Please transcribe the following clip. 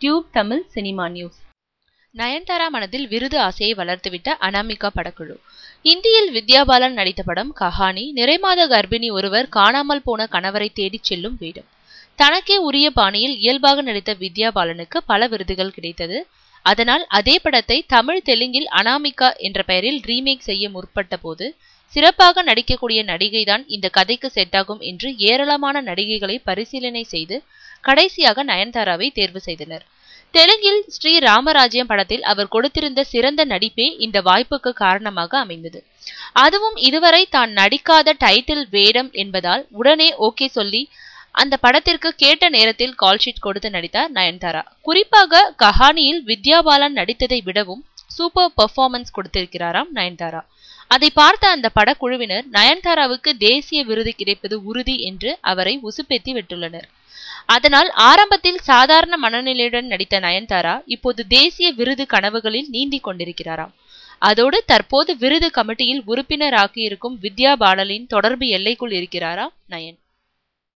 Tube Tamil cinema news. Nayanthara மனதில் விருது ஆசையை வளர்த்துவிட்ட அனாமிகா படக்குழு. இந்தியில் வித்யா பாலன் நடித்த படம் கஹானி. நிறைமாத கர்ப்பிணி ஒருவர் காணாமல் போன கணவரை தேடிச் செல்லும் வேடம். தனக்கே உரிய பாணியில் இயல்பாக நடித்த வித்யா பாலனுக்கு பல விருதுகள் கிடைத்தது. அதனால் அதே படத்தை தமிழ் தெலுங்கில் அனாமிகா என்ற பெயரில் ரீமேக் செய்ய முற்பட்ட போது சிறப்பாக நடிக்கக்கூடிய நடிகைதான் இந்த கதைக்கு செட் ஆகும் என்று ஏராளமான நடிகைகளை பரிசீலனை செய்து கடைசியாக நயன்தாராவை தேர்வு செய்தனர். தெலுங்கில் ஸ்ரீ ராமராஜ்யம் படத்தில் அவர் கொடுத்திருந்த சிறந்த நடிப்பே இந்த வாய்ப்புக்கு காரணமாக அமைந்தது. அதுவும் இதுவரை தான் நடிக்காத டைட்டில் வேடம் என்பதால் உடனே ஓகே சொல்லி அந்த படத்திற்கு கேட்ட நேரத்தில் கால்ஷீட் கொடுத்து நடித்தார் நயன்தாரா. குறிப்பாக கஹானியில் வித்யா பாலன் நடித்ததை விடவும் சூப்பர் பெர்ஃபார்மன்ஸ் கொடுத்திருக்கிறாராம் நயன்தாரா. அதை பார்த்த அந்த படக்குழுவினர் நயன்தாராவுக்கு தேசிய விருது கிடைப்பது உறுதி என்று அவரை உசுப்பேத்தி விட்டுள்ளனர். அதனால் ஆரம்பத்தில் சாதாரண மனநிலையுடன் நடித்த நயன்தாரா இப்போது தேசிய விருது கனவுகளில் நீந்திக் கொண்டிருக்கிறாராம். அதோடு தற்போது விருது கமிட்டியில் உறுப்பினராகியிருக்கும் வித்யா பாலனின் தொடர்பு எல்லைக்குள் இருக்கிறாராம் நயன்.